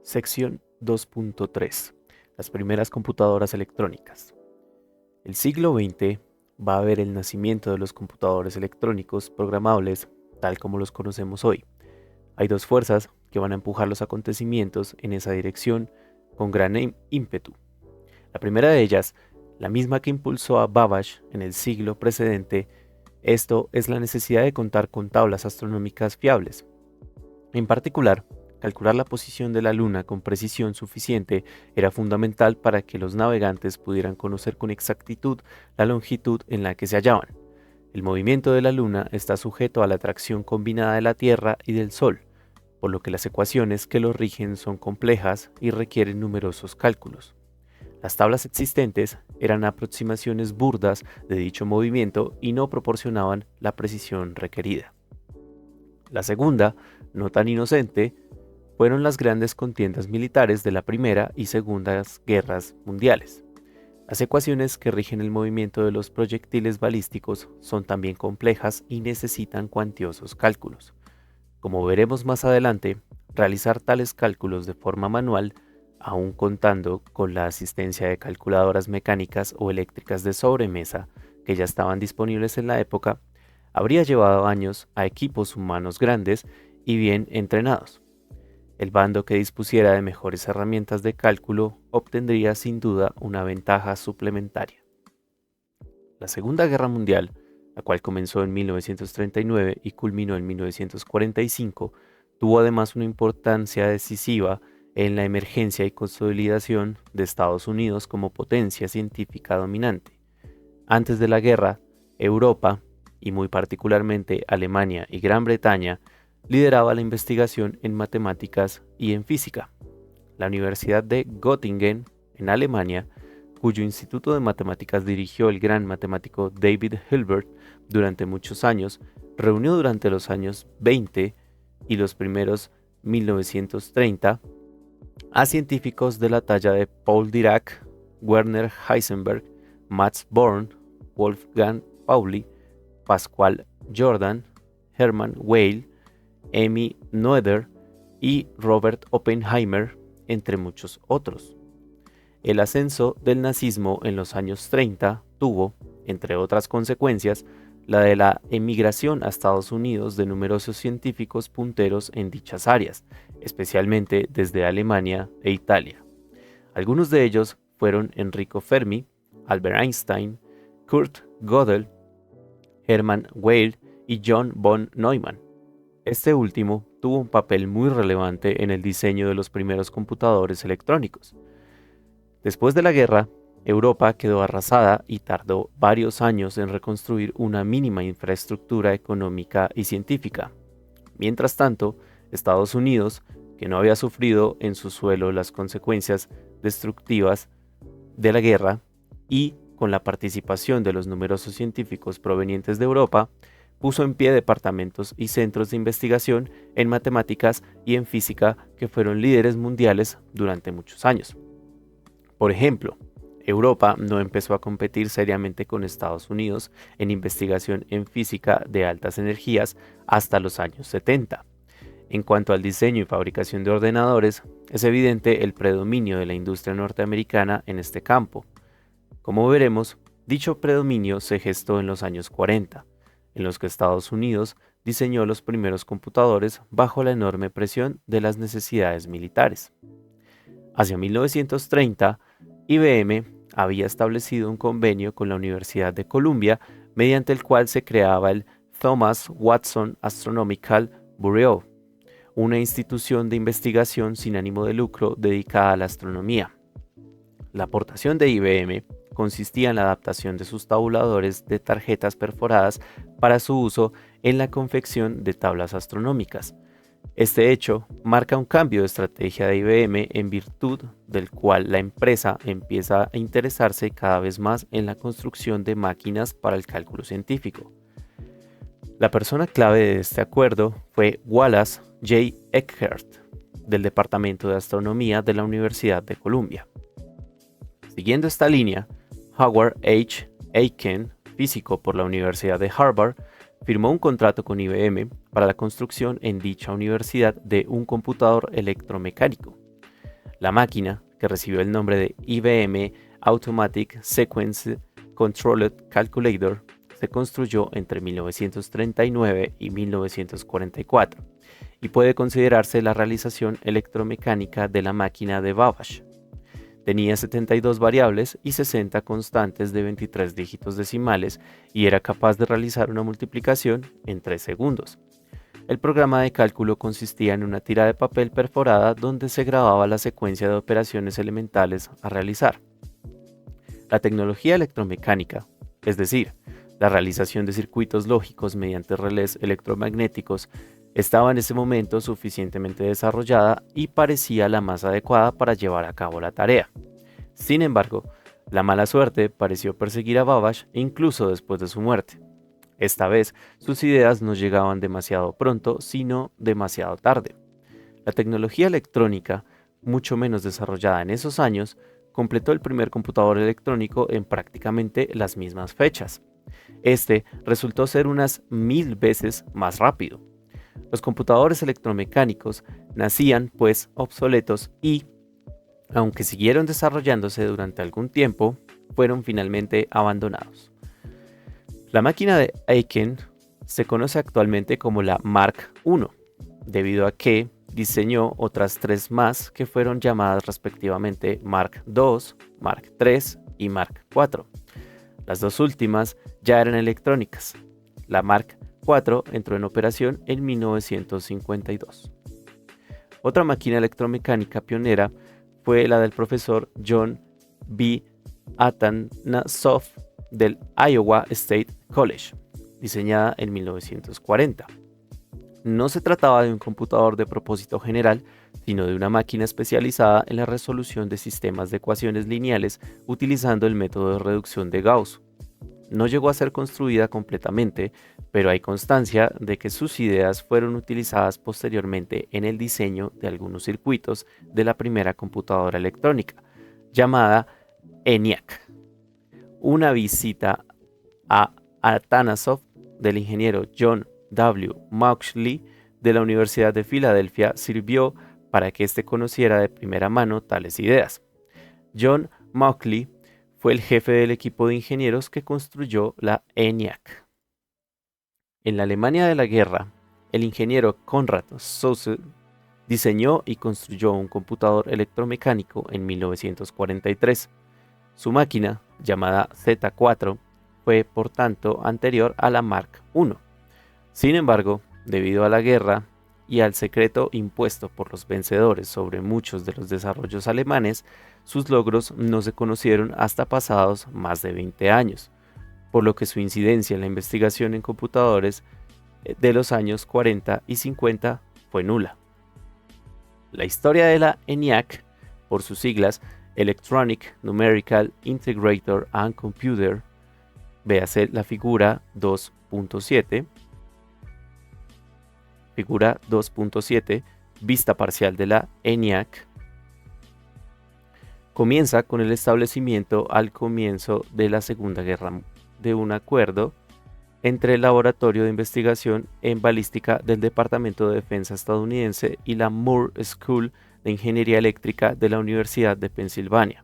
Sección 2.3. Las primeras computadoras electrónicas. El siglo XX va a ver el nacimiento de los computadores electrónicos programables tal como los conocemos hoy. Hay dos fuerzas que van a empujar los acontecimientos en esa dirección con gran ímpetu. La primera de ellas, la misma que impulsó a Babbage en el siglo precedente, esto es la necesidad de contar con tablas astronómicas fiables. En particular, calcular la posición de la Luna con precisión suficiente era fundamental para que los navegantes pudieran conocer con exactitud la longitud en la que se hallaban. El movimiento de la Luna está sujeto a la atracción combinada de la Tierra y del Sol, por lo que las ecuaciones que lo rigen son complejas y requieren numerosos cálculos. Las tablas existentes eran aproximaciones burdas de dicho movimiento y no proporcionaban la precisión requerida. La segunda, no tan inocente, fueron las grandes contiendas militares de la Primera y Segundas Guerras Mundiales. Las ecuaciones que rigen el movimiento de los proyectiles balísticos son también complejas y necesitan cuantiosos cálculos. Como veremos más adelante, realizar tales cálculos de forma manual, aun contando con la asistencia de calculadoras mecánicas o eléctricas de sobremesa que ya estaban disponibles en la época, habría llevado años a equipos humanos grandes y bien entrenados. El bando que dispusiera de mejores herramientas de cálculo obtendría sin duda una ventaja suplementaria. La Segunda Guerra Mundial, la cual comenzó en 1939 y culminó en 1945, tuvo además una importancia decisiva en la emergencia y consolidación de Estados Unidos como potencia científica dominante. Antes de la guerra, Europa, y muy particularmente Alemania y Gran Bretaña, lideraba la investigación en matemáticas y en física. La Universidad de Göttingen, en Alemania, cuyo instituto de matemáticas dirigió el gran matemático David Hilbert durante muchos años, reunió durante los años 20 y los primeros 1930 a científicos de la talla de Paul Dirac, Werner Heisenberg, Max Born, Wolfgang Pauli, Pascual Jordan, Hermann Weyl, Emmy Noether y Robert Oppenheimer, entre muchos otros. El ascenso del nazismo en los años 30 tuvo, entre otras consecuencias, la de la emigración a Estados Unidos de numerosos científicos punteros en dichas áreas, especialmente desde Alemania e Italia. Algunos de ellos fueron Enrico Fermi, Albert Einstein, Kurt Gödel, Hermann Weyl y John von Neumann. Este último tuvo un papel muy relevante en el diseño de los primeros computadores electrónicos. Después de la guerra, Europa quedó arrasada y tardó varios años en reconstruir una mínima infraestructura económica y científica. Mientras tanto, Estados Unidos, que no había sufrido en su suelo las consecuencias destructivas de la guerra y con la participación de los numerosos científicos provenientes de Europa, puso en pie departamentos y centros de investigación en matemáticas y en física que fueron líderes mundiales durante muchos años. Por ejemplo, Europa no empezó a competir seriamente con Estados Unidos en investigación en física de altas energías hasta los años 70. En cuanto al diseño y fabricación de ordenadores, es evidente el predominio de la industria norteamericana en este campo. Como veremos, dicho predominio se gestó en los años 40, en los que Estados Unidos diseñó los primeros computadores bajo la enorme presión de las necesidades militares. Hacia 1930, IBM había establecido un convenio con la Universidad de Columbia mediante el cual se creaba el Thomas Watson Astronomical Bureau, una institución de investigación sin ánimo de lucro dedicada a la astronomía. La aportación de IBM consistía en la adaptación de sus tabuladores de tarjetas perforadas para su uso en la confección de tablas astronómicas. Este hecho marca un cambio de estrategia de IBM en virtud del cual la empresa empieza a interesarse cada vez más en la construcción de máquinas para el cálculo científico. La persona clave de este acuerdo fue Wallace J. Eckert, del Departamento de Astronomía de la Universidad de Columbia. Siguiendo esta línea, Howard H. Aiken, físico por la Universidad de Harvard, firmó un contrato con IBM para la construcción en dicha universidad de un computador electromecánico. La máquina, que recibió el nombre de IBM Automatic Sequence Controlled Calculator, se construyó entre 1939 y 1944 y puede considerarse la realización electromecánica de la máquina de Babbage. Tenía 72 variables y 60 constantes de 23 dígitos decimales y era capaz de realizar una multiplicación en 3 segundos. El programa de cálculo consistía en una tira de papel perforada donde se grababa la secuencia de operaciones elementales a realizar. La tecnología electromecánica, es decir, la realización de circuitos lógicos mediante relés electromagnéticos, estaba en ese momento suficientemente desarrollada y parecía la más adecuada para llevar a cabo la tarea. Sin embargo, la mala suerte pareció perseguir a Babbage incluso después de su muerte. Esta vez, sus ideas no llegaban demasiado pronto, sino demasiado tarde. La tecnología electrónica, mucho menos desarrollada en esos años, completó el primer computador electrónico en prácticamente las mismas fechas. Este resultó ser unas 1000 veces más rápido. Los computadores electromecánicos nacían, pues, obsoletos y, aunque siguieron desarrollándose durante algún tiempo, fueron finalmente abandonados. La máquina de Aiken se conoce actualmente como la Mark I, debido a que diseñó otras 3 más que fueron llamadas respectivamente Mark II, Mark III y Mark IV. Las 2 últimas ya eran electrónicas. La Mark IV entró en operación en 1952. Otra máquina electromecánica pionera fue la del profesor John B. Atanasoff del Iowa State College, diseñada en 1940. No se trataba de un computador de propósito general, sino de una máquina especializada en la resolución de sistemas de ecuaciones lineales utilizando el método de reducción de Gauss. No llegó a ser construida completamente, pero hay constancia de que sus ideas fueron utilizadas posteriormente en el diseño de algunos circuitos de la primera computadora electrónica, llamada ENIAC. Una visita a Atanasoff del ingeniero John W. Mauchly de la Universidad de Filadelfia sirvió para que éste conociera de primera mano tales ideas. John Mauchly fue el jefe del equipo de ingenieros que construyó la ENIAC. En la Alemania de la guerra, el ingeniero Konrad Zuse diseñó y construyó un computador electromecánico en 1943. Su máquina, llamada Z4, fue por tanto anterior a la Mark I. Sin embargo, debido a la guerra y al secreto impuesto por los vencedores sobre muchos de los desarrollos alemanes, sus logros no se conocieron hasta pasados más de 20 años, por lo que su incidencia en la investigación en computadores de los años 40 y 50 fue nula. La historia de la ENIAC, por sus siglas Electronic Numerical Integrator and Computer, véase la figura 2.7, vista parcial de la ENIAC, comienza con el establecimiento al comienzo de la Segunda Guerra de un acuerdo entre el Laboratorio de Investigación en Balística del Departamento de Defensa estadounidense y la Moore School de Ingeniería Eléctrica de la Universidad de Pensilvania.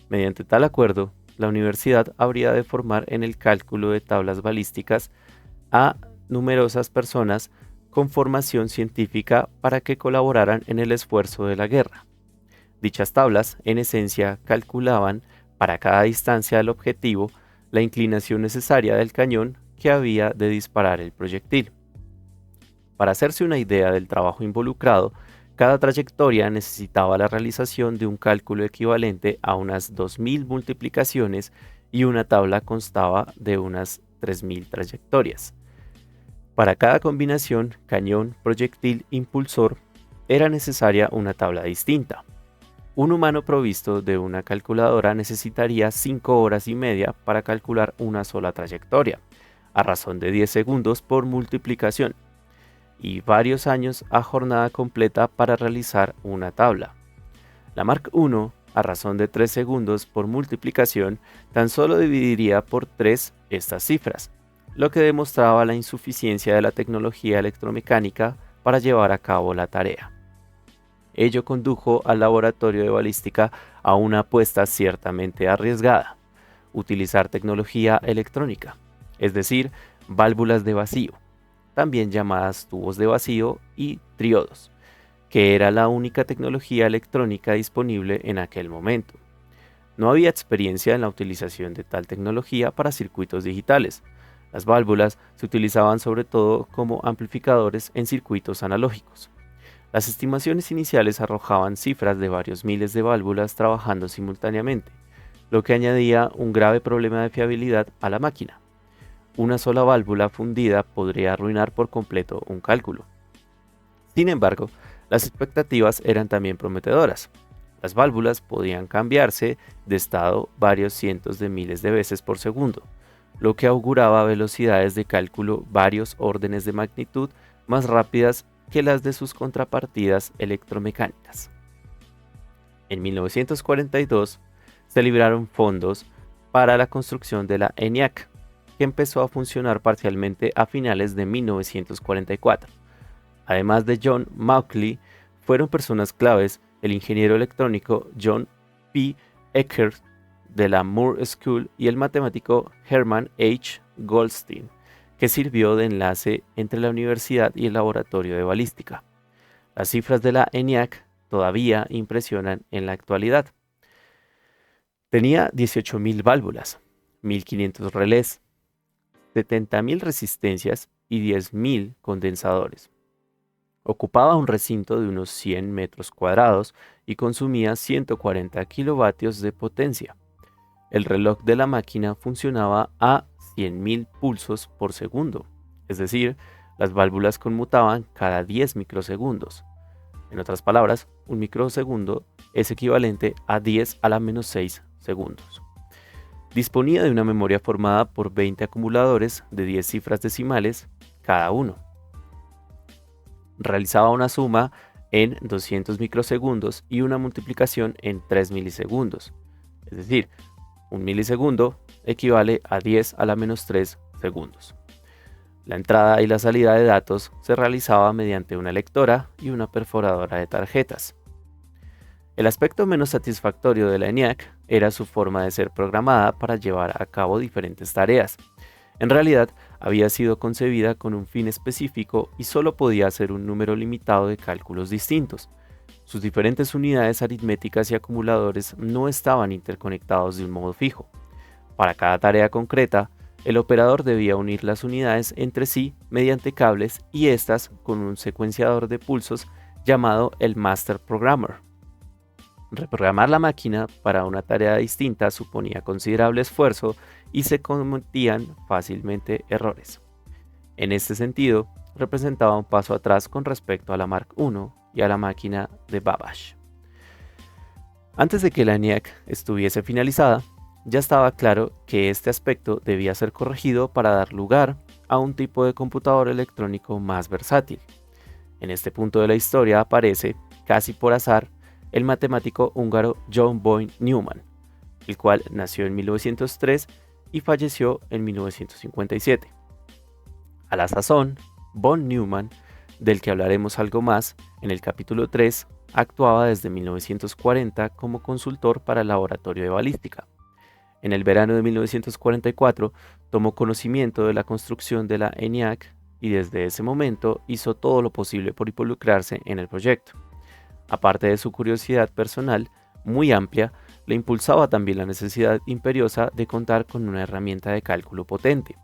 Mediante tal acuerdo, la universidad habría de formar en el cálculo de tablas balísticas a numerosas personas con formación científica para que colaboraran en el esfuerzo de la guerra. Dichas tablas, en esencia, calculaban para cada distancia del objetivo la inclinación necesaria del cañón que había de disparar el proyectil. Para hacerse una idea del trabajo involucrado, cada trayectoria necesitaba la realización de un cálculo equivalente a unas 2000 multiplicaciones y una tabla constaba de unas 3000 trayectorias. Para cada combinación cañón, proyectil, impulsor, era necesaria una tabla distinta. Un humano provisto de una calculadora necesitaría 5 horas y media para calcular una sola trayectoria, a razón de 10 segundos por multiplicación, y varios años a jornada completa para realizar una tabla. La Mark I, a razón de 3 segundos por multiplicación, tan solo dividiría por 3 estas cifras, lo que demostraba la insuficiencia de la tecnología electromecánica para llevar a cabo la tarea. Ello condujo al laboratorio de balística a una apuesta ciertamente arriesgada: utilizar tecnología electrónica, es decir, válvulas de vacío, también llamadas tubos de vacío y triodos, que era la única tecnología electrónica disponible en aquel momento. No había experiencia en la utilización de tal tecnología para circuitos digitales. Las válvulas se utilizaban sobre todo como amplificadores en circuitos analógicos. Las estimaciones iniciales arrojaban cifras de varios miles de válvulas trabajando simultáneamente, lo que añadía un grave problema de fiabilidad a la máquina. Una sola válvula fundida podría arruinar por completo un cálculo. Sin embargo, las expectativas eran también prometedoras. Las válvulas podían cambiarse de estado varios cientos de miles de veces por segundo, lo que auguraba velocidades de cálculo varios órdenes de magnitud más rápidas que las de sus contrapartidas electromecánicas. En 1942 se libraron fondos para la construcción de la ENIAC, que empezó a funcionar parcialmente a finales de 1944. Además de John Mauchly, fueron personas claves el ingeniero electrónico John P. Eckert de la Moore School y el matemático Hermann H. Goldstein, que sirvió de enlace entre la universidad y el laboratorio de balística. Las cifras de la ENIAC todavía impresionan en la actualidad. Tenía 18.000 válvulas, 1.500 relés, 70.000 resistencias y 10.000 condensadores. Ocupaba un recinto de unos 100 metros cuadrados y consumía 140 kilovatios de potencia. El reloj de la máquina funcionaba a 100.000 pulsos por segundo, es decir, las válvulas conmutaban cada 10 microsegundos. En otras palabras, un microsegundo es equivalente a 10 a la menos 6 segundos. Disponía de una memoria formada por 20 acumuladores de 10 cifras decimales cada uno. Realizaba una suma en 200 microsegundos y una multiplicación en 3 milisegundos. Es decir, un milisegundo equivale a 10 a la menos 3 segundos. La entrada y la salida de datos se realizaba mediante una lectora y una perforadora de tarjetas. El aspecto menos satisfactorio de la ENIAC era su forma de ser programada para llevar a cabo diferentes tareas. En realidad, había sido concebida con un fin específico y solo podía hacer un número limitado de cálculos distintos. Sus diferentes unidades aritméticas y acumuladores no estaban interconectados de un modo fijo. Para cada tarea concreta, el operador debía unir las unidades entre sí mediante cables y estas con un secuenciador de pulsos llamado el Master Programmer. Reprogramar la máquina para una tarea distinta suponía considerable esfuerzo y se cometían fácilmente errores. En este sentido, representaba un paso atrás con respecto a la Mark I y a la máquina de Babbage. Antes de que la ENIAC estuviese finalizada, ya estaba claro que este aspecto debía ser corregido para dar lugar a un tipo de computador electrónico más versátil. En este punto de la historia aparece, casi por azar, el matemático húngaro John von Neumann, el cual nació en 1903 y falleció en 1957. A la sazón, von Neumann, del que hablaremos algo más en el capítulo 3, actuaba desde 1940 como consultor para el laboratorio de balística. En el verano de 1944 tomó conocimiento de la construcción de la ENIAC y desde ese momento hizo todo lo posible por involucrarse en el proyecto. Aparte de su curiosidad personal, muy amplia, le impulsaba también la necesidad imperiosa de contar con una herramienta de cálculo potente.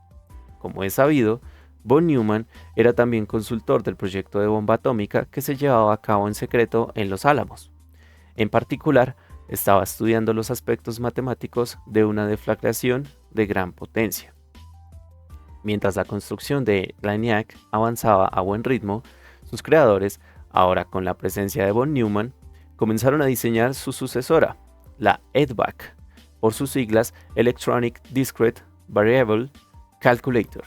Como es sabido, von Neumann era también consultor del proyecto de bomba atómica que se llevaba a cabo en secreto en Los Álamos. En particular, estaba estudiando los aspectos matemáticos de una deflagración de gran potencia. Mientras la construcción de la ENIAC avanzaba a buen ritmo, sus creadores, ahora con la presencia de von Neumann, comenzaron a diseñar su sucesora, la EDVAC, por sus siglas Electronic Discrete Variable Calculator.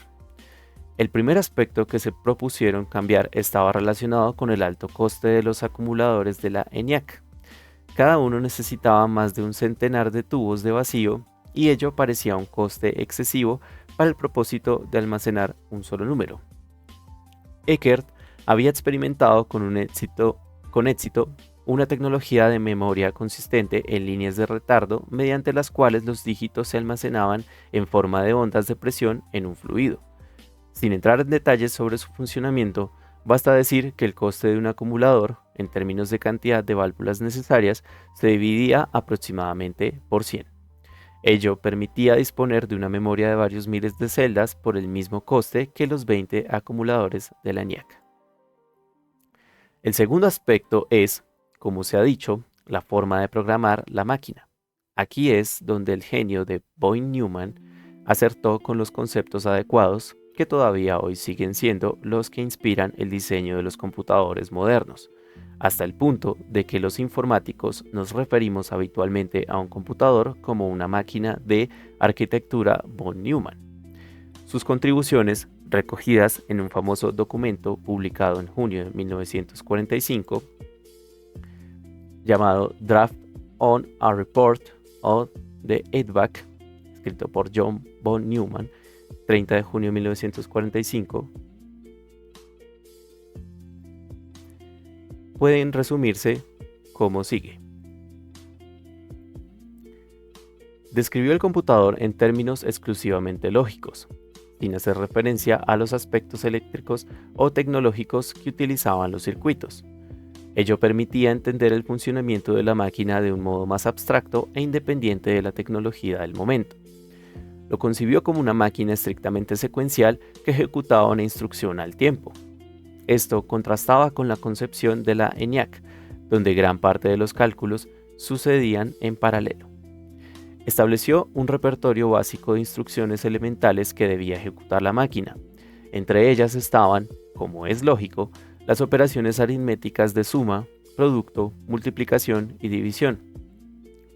El primer aspecto que se propusieron cambiar estaba relacionado con el alto coste de los acumuladores de la ENIAC. Cada uno necesitaba más de un centenar de tubos de vacío y ello parecía un coste excesivo para el propósito de almacenar un solo número. Eckert había experimentado con éxito una tecnología de memoria consistente en líneas de retardo mediante las cuales los dígitos se almacenaban en forma de ondas de presión en un fluido. Sin entrar en detalles sobre su funcionamiento, basta decir que el coste de un acumulador, en términos de cantidad de válvulas necesarias, se dividía aproximadamente por 100. Ello permitía disponer de una memoria de varios miles de celdas por el mismo coste que los 20 acumuladores de la ENIAC. El segundo aspecto es, como se ha dicho, la forma de programar la máquina. Aquí es donde el genio de von Neumann acertó con los conceptos adecuados que todavía hoy siguen siendo los que inspiran el diseño de los computadores modernos, hasta el punto de que los informáticos nos referimos habitualmente a un computador como una máquina de arquitectura von Neumann. Sus contribuciones, recogidas en un famoso documento publicado en junio de 1945, llamado Draft on a Report of the EDVAC, escrito por John von Neumann, 30 de junio de 1945, pueden resumirse como sigue. Describió el computador en términos exclusivamente lógicos, sin hacer referencia a los aspectos eléctricos o tecnológicos que utilizaban los circuitos. Ello permitía entender el funcionamiento de la máquina de un modo más abstracto e independiente de la tecnología del momento. Lo concibió como una máquina estrictamente secuencial que ejecutaba una instrucción al tiempo. Esto contrastaba con la concepción de la ENIAC, donde gran parte de los cálculos sucedían en paralelo. Estableció un repertorio básico de instrucciones elementales que debía ejecutar la máquina. Entre ellas estaban, como es lógico, las operaciones aritméticas de suma, producto, multiplicación y división.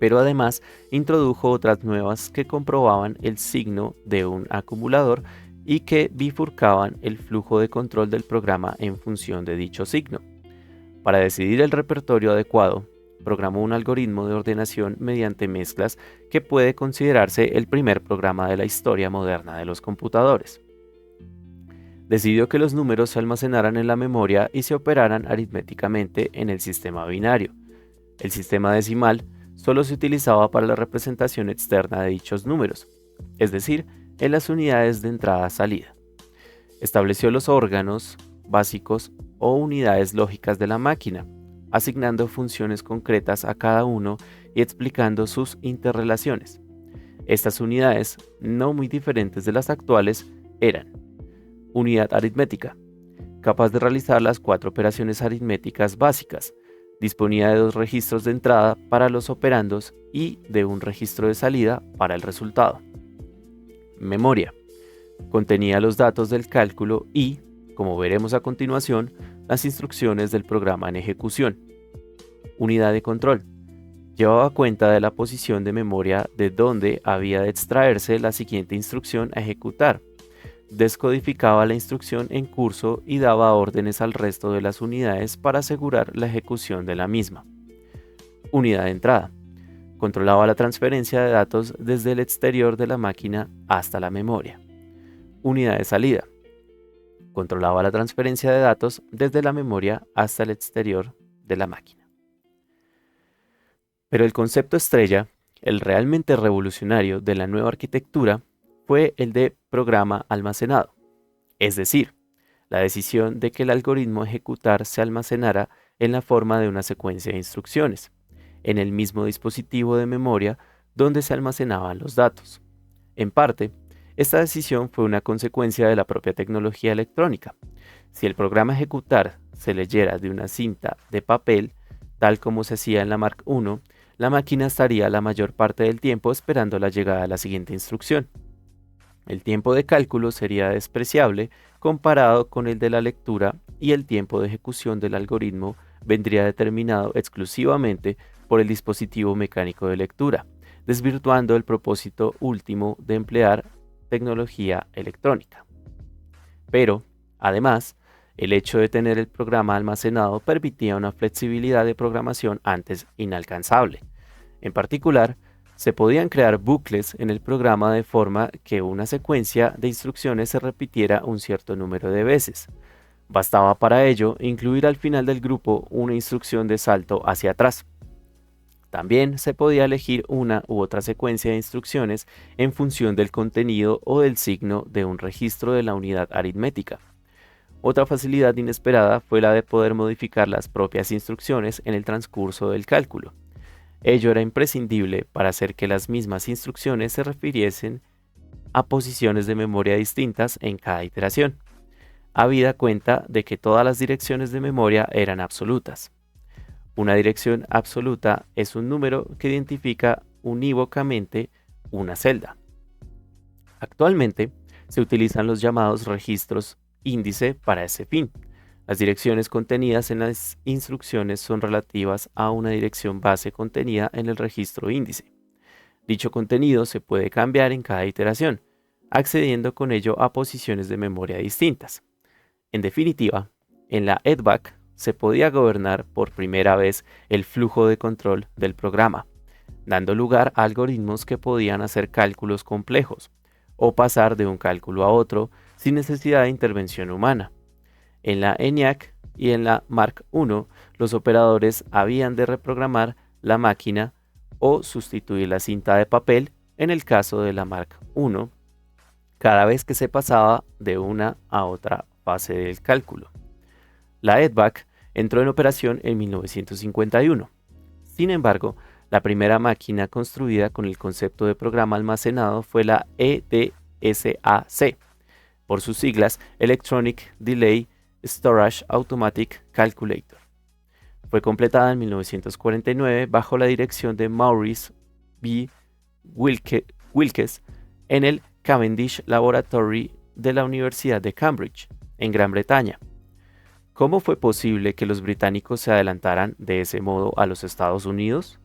Pero además introdujo otras nuevas que comprobaban el signo de un acumulador y que bifurcaban el flujo de control del programa en función de dicho signo. Para decidir el repertorio adecuado, programó un algoritmo de ordenación mediante mezclas que puede considerarse el primer programa de la historia moderna de los computadores. Decidió que los números se almacenaran en la memoria y se operaran aritméticamente en el sistema binario. El sistema decimal solo se utilizaba para la representación externa de dichos números, es decir, en las unidades de entrada-salida. Estableció los órganos básicos o unidades lógicas de la máquina, asignando funciones concretas a cada uno y explicando sus interrelaciones. Estas unidades, no muy diferentes de las actuales, eran: unidad aritmética, capaz de realizar las 4 operaciones aritméticas básicas. Disponía de 2 registros de entrada para los operandos y de un registro de salida para el resultado. Memoria. Contenía los datos del cálculo y, como veremos a continuación, las instrucciones del programa en ejecución. Unidad de control. Llevaba cuenta de la posición de memoria de donde había de extraerse la siguiente instrucción a ejecutar. Descodificaba la instrucción en curso y daba órdenes al resto de las unidades para asegurar la ejecución de la misma. Unidad de entrada. Controlaba la transferencia de datos desde el exterior de la máquina hasta la memoria. Unidad de salida. Controlaba la transferencia de datos desde la memoria hasta el exterior de la máquina. Pero el concepto estrella, el realmente revolucionario de la nueva arquitectura, fue el de programa almacenado, es decir, la decisión de que el algoritmo a ejecutar se almacenara en la forma de una secuencia de instrucciones, en el mismo dispositivo de memoria donde se almacenaban los datos. En parte, esta decisión fue una consecuencia de la propia tecnología electrónica. Si el programa a ejecutar se leyera de una cinta de papel, tal como se hacía en la Mark I, la máquina estaría la mayor parte del tiempo esperando la llegada de la siguiente instrucción. El tiempo de cálculo sería despreciable comparado con el de la lectura y el tiempo de ejecución del algoritmo vendría determinado exclusivamente por el dispositivo mecánico de lectura, desvirtuando el propósito último de emplear tecnología electrónica. Pero, además, el hecho de tener el programa almacenado permitía una flexibilidad de programación antes inalcanzable. En particular, se podían crear bucles en el programa de forma que una secuencia de instrucciones se repitiera un cierto número de veces. Bastaba para ello incluir al final del grupo una instrucción de salto hacia atrás. También se podía elegir una u otra secuencia de instrucciones en función del contenido o del signo de un registro de la unidad aritmética. Otra facilidad inesperada fue la de poder modificar las propias instrucciones en el transcurso del cálculo. Ello era imprescindible para hacer que las mismas instrucciones se refiriesen a posiciones de memoria distintas en cada iteración, habida cuenta de que todas las direcciones de memoria eran absolutas. Una dirección absoluta es un número que identifica unívocamente una celda. Actualmente se utilizan los llamados registros índice para ese fin. Las direcciones contenidas en las instrucciones son relativas a una dirección base contenida en el registro índice. Dicho contenido se puede cambiar en cada iteración, accediendo con ello a posiciones de memoria distintas. En definitiva, en la EDVAC se podía gobernar por primera vez el flujo de control del programa, dando lugar a algoritmos que podían hacer cálculos complejos o pasar de un cálculo a otro sin necesidad de intervención humana. En la ENIAC y en la Mark I, los operadores habían de reprogramar la máquina o sustituir la cinta de papel en el caso de la Mark I, cada vez que se pasaba de una a otra fase del cálculo. La EDVAC entró en operación en 1951. Sin embargo, la primera máquina construida con el concepto de programa almacenado fue la EDSAC, por sus siglas Electronic Delay Storage Automatic Calculator. Fue completada en 1949 bajo la dirección de Maurice B. Wilkes en el Cavendish Laboratory de la Universidad de Cambridge, en Gran Bretaña. ¿Cómo fue posible que los británicos se adelantaran de ese modo a los Estados Unidos?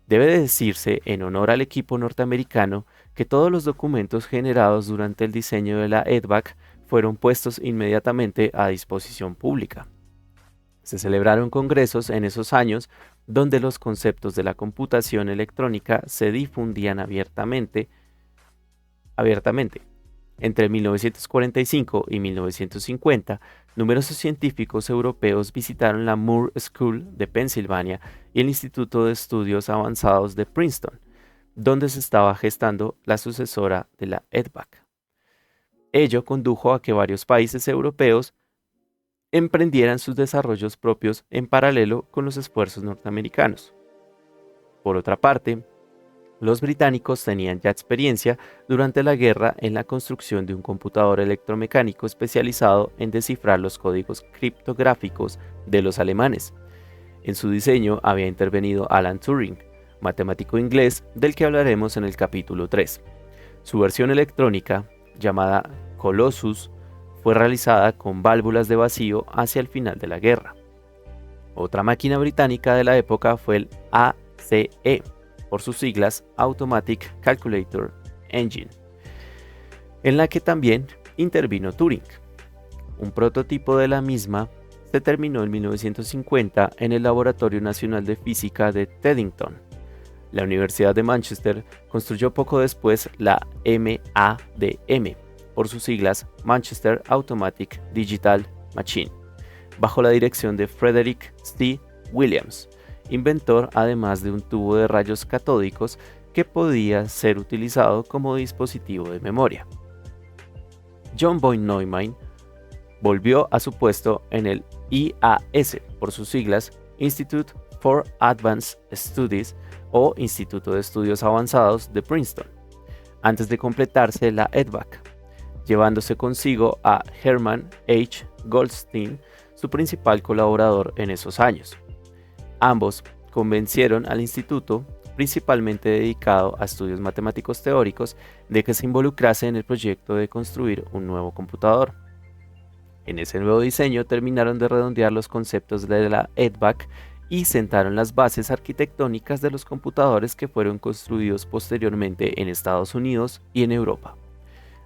Debe decirse, en honor al equipo norteamericano, que todos los documentos generados durante el diseño de la EDVAC fueron puestos inmediatamente a disposición pública. Se celebraron congresos en esos años donde los conceptos de la computación electrónica se difundían abiertamente. Entre 1945 y 1950, numerosos científicos europeos visitaron la Moore School de Pensilvania y el Instituto de Estudios Avanzados de Princeton, donde se estaba gestando la sucesora de la EDVAC. Ello condujo a que varios países europeos emprendieran sus desarrollos propios en paralelo con los esfuerzos norteamericanos. Por otra parte, los británicos tenían ya experiencia durante la guerra en la construcción de un computador electromecánico especializado en descifrar los códigos criptográficos de los alemanes. En su diseño había intervenido Alan Turing, matemático inglés del que hablaremos en el capítulo 3. Su versión electrónica, llamada Colossus, fue realizada con válvulas de vacío hacia el final de la guerra. Otra máquina británica de la época fue el ACE, por sus siglas Automatic Calculator Engine, en la que también intervino Turing. Un prototipo de la misma se terminó en 1950 en el Laboratorio Nacional de Física de Teddington. La Universidad de Manchester construyó poco después la MADM, por sus siglas Manchester Automatic Digital Machine, bajo la dirección de Frederick C. Williams, inventor además de un tubo de rayos catódicos que podía ser utilizado como dispositivo de memoria. John von Neumann volvió a su puesto en el IAS, por sus siglas Institute for Advanced Studies o Instituto de Estudios Avanzados de Princeton, antes de completarse la EDVAC, llevándose consigo a Hermann H. Goldstein, su principal colaborador en esos años. Ambos convencieron al instituto, principalmente dedicado a estudios matemáticos teóricos, de que se involucrase en el proyecto de construir un nuevo computador. En ese nuevo diseño terminaron de redondear los conceptos de la EDVAC y sentaron las bases arquitectónicas de los computadores que fueron construidos posteriormente en Estados Unidos y en Europa.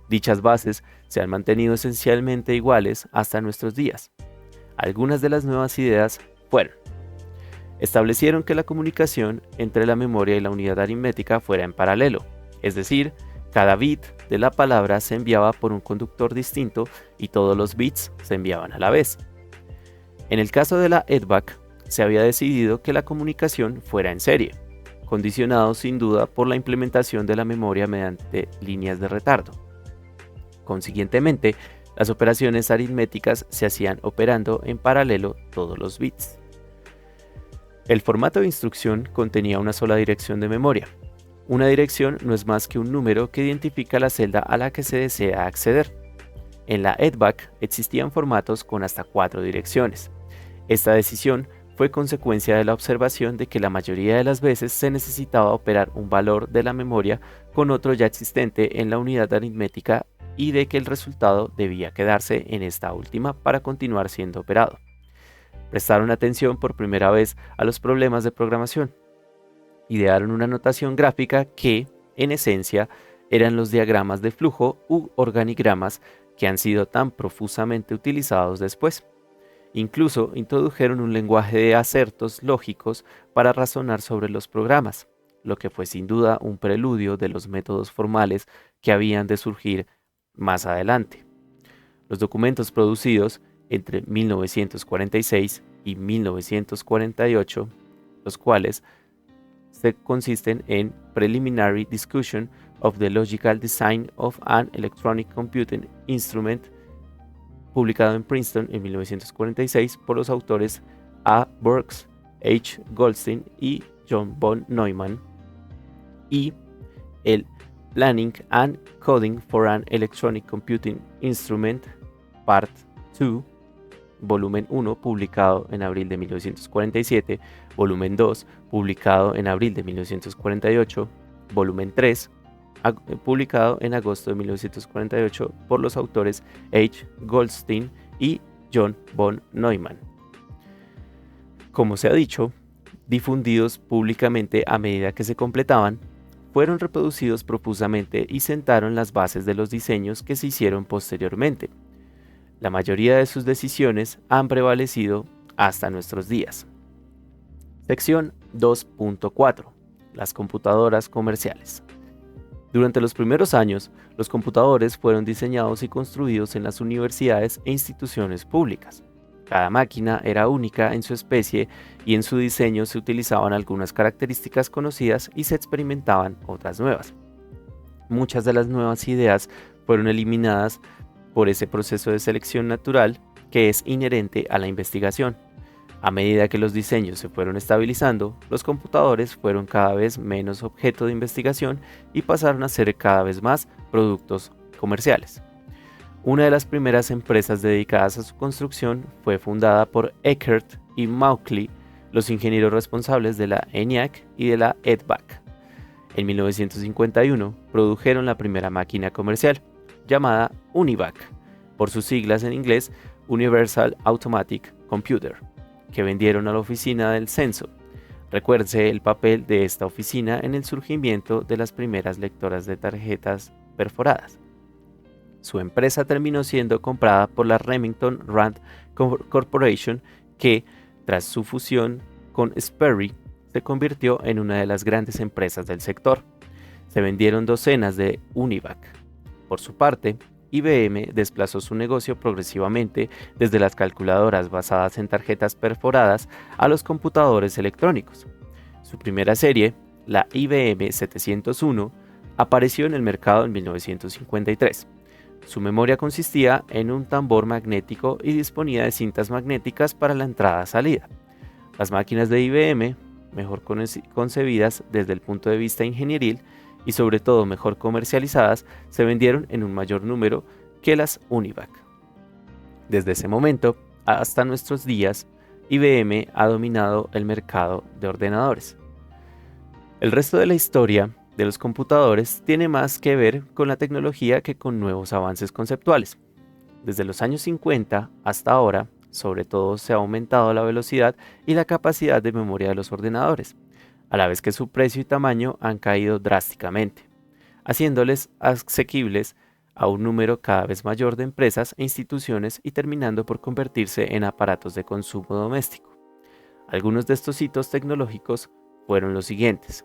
Dichas bases se han mantenido esencialmente iguales hasta nuestros días. Algunas de las nuevas ideas fueron: establecieron que la comunicación entre la memoria y la unidad aritmética fuera en paralelo, es decir, Cada bit de la palabra se enviaba por un conductor distinto y todos los bits se enviaban a la vez. En el caso de la EDVAC, se había decidido que la comunicación fuera en serie, condicionado sin duda por la implementación de la memoria mediante líneas de retardo. Consiguientemente, las operaciones aritméticas se hacían operando en paralelo todos los bits. El formato de instrucción contenía una sola dirección de memoria. Una dirección no es más que un número que identifica la celda a la que se desea acceder. En la EDVAC existían formatos con hasta 4 direcciones. Esta decisión fue consecuencia de la observación de que la mayoría de las veces se necesitaba operar un valor de la memoria con otro ya existente en la unidad aritmética y de que el resultado debía quedarse en esta última para continuar siendo operado. Prestaron atención por primera vez a los problemas de programación. Idearon una notación gráfica que, en esencia, eran los diagramas de flujo u organigramas que han sido tan profusamente utilizados después. Incluso introdujeron un lenguaje de acertos lógicos para razonar sobre los programas, lo que fue sin duda un preludio de los métodos formales que habían de surgir más adelante. Los documentos producidos entre 1946 y 1948, los cuales consisten en Preliminary Discussion of the Logical Design of an Electronic Computing Instrument, publicado en Princeton en 1946 por los autores A. Burks, H. Goldstein y John von Neumann, y el Planning and Coding for an Electronic Computing Instrument, Part 2, volumen 1, publicado en abril de 1947, volumen 2, publicado en abril de 1948, volumen 3, publicado en agosto de 1948 por los autores H. Goldstein y John von Neumann. Como se ha dicho, difundidos públicamente a medida que se completaban, fueron reproducidos profusamente y sentaron las bases de los diseños que se hicieron posteriormente. La mayoría de sus decisiones han prevalecido hasta nuestros días. Sección 2.4. Las computadoras comerciales. Durante los primeros años, los computadores fueron diseñados y construidos en las universidades e instituciones públicas. Cada máquina era única en su especie y en su diseño se utilizaban algunas características conocidas y se experimentaban otras nuevas. Muchas de las nuevas ideas fueron eliminadas por ese proceso de selección natural que es inherente a la investigación. A medida que los diseños se fueron estabilizando, los computadores fueron cada vez menos objeto de investigación y pasaron a ser cada vez más productos comerciales. Una de las primeras empresas dedicadas a su construcción fue fundada por Eckert y Mauchly, los ingenieros responsables de la ENIAC y de la EDVAC. En 1951 produjeron la primera máquina comercial, llamada UNIVAC, por sus siglas en inglés Universal Automatic Computer, que vendieron a la oficina del censo. Recuerde el papel de esta oficina en el surgimiento de las primeras lectoras de tarjetas perforadas. Su empresa terminó siendo comprada por la Remington Rand Corporation, que, tras su fusión con Sperry, se convirtió en una de las grandes empresas del sector. Se vendieron docenas de UNIVAC. Por su parte, IBM desplazó su negocio progresivamente desde las calculadoras basadas en tarjetas perforadas a los computadores electrónicos. Su primera serie, la IBM 701, apareció en el mercado en 1953. Su memoria consistía en un tambor magnético y disponía de cintas magnéticas para la entrada-salida. Las máquinas de IBM, mejor concebidas desde el punto de vista ingenieril y sobre todo mejor comercializadas, se vendieron en un mayor número que las UNIVAC. Desde ese momento hasta nuestros días, IBM ha dominado el mercado de ordenadores. El resto de la historia de los computadores tiene más que ver con la tecnología que con nuevos avances conceptuales. Desde los años 50 hasta ahora, sobre todo se ha aumentado la velocidad y la capacidad de memoria de los ordenadores, a la vez que su precio y tamaño han caído drásticamente, haciéndoles asequibles a un número cada vez mayor de empresas e instituciones y terminando por convertirse en aparatos de consumo doméstico. Algunos de estos hitos tecnológicos fueron los siguientes.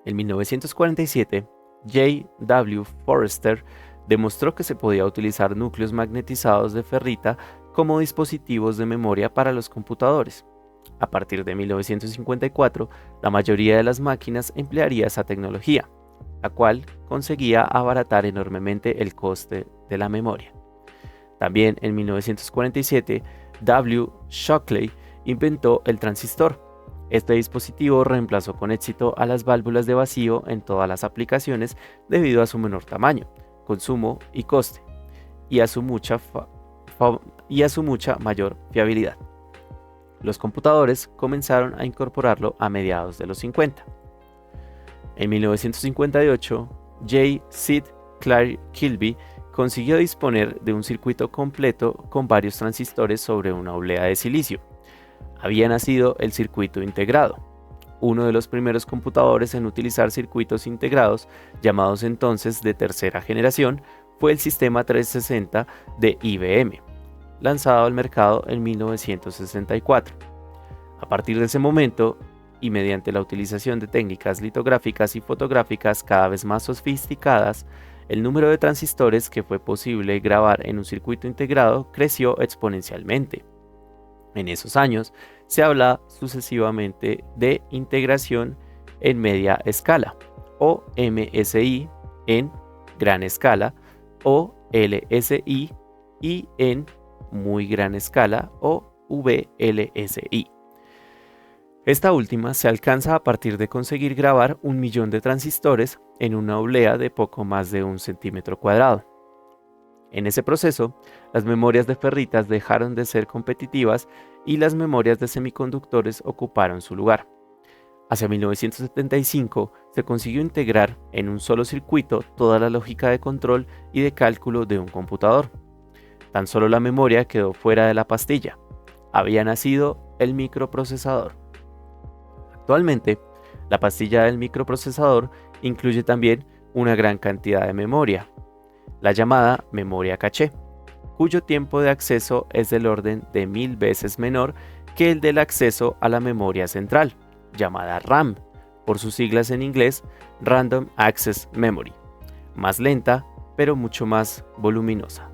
En 1947, J. W. Forrester demostró que se podía utilizar núcleos magnetizados de ferrita como dispositivos de memoria para los computadores. A partir de 1954, la mayoría de las máquinas emplearía esa tecnología, la cual conseguía abaratar enormemente el coste de la memoria. También en 1947, W. Shockley inventó el transistor. Este dispositivo reemplazó con éxito a las válvulas de vacío en todas las aplicaciones debido a su menor tamaño, consumo y coste, y a su mucha mayor fiabilidad. Los computadores comenzaron a incorporarlo a mediados de los 50. En 1958, J. Sid Clair Kilby consiguió disponer de un circuito completo con varios transistores sobre una oblea de silicio. Había nacido el circuito integrado, uno de los primeros computadores en utilizar circuitos integrados, llamados entonces de tercera generación, fue el Sistema 360 de IBM, lanzado al mercado en 1964. A partir de ese momento, y mediante la utilización de técnicas litográficas y fotográficas cada vez más sofisticadas, el número de transistores que fue posible grabar en un circuito integrado creció exponencialmente. En esos años se habla sucesivamente de integración en media escala, o MSI en gran escala, o LSI, y en muy gran escala, o VLSI. Esta última se alcanza a partir de conseguir grabar 1 millón de transistores en una oblea de poco más de 1 centímetro cuadrado. En ese proceso, las memorias de ferritas dejaron de ser competitivas y las memorias de semiconductores ocuparon su lugar. Hacia 1975 se consiguió integrar en un solo circuito toda la lógica de control y de cálculo de un computador. Tan solo la memoria quedó fuera de la pastilla. Había nacido el microprocesador. Actualmente, la pastilla del microprocesador incluye también una gran cantidad de memoria, la llamada memoria caché, cuyo tiempo de acceso es del orden de 1000 veces menor que el del acceso a la memoria central, llamada RAM, por sus siglas en inglés Random Access Memory, más lenta pero mucho más voluminosa.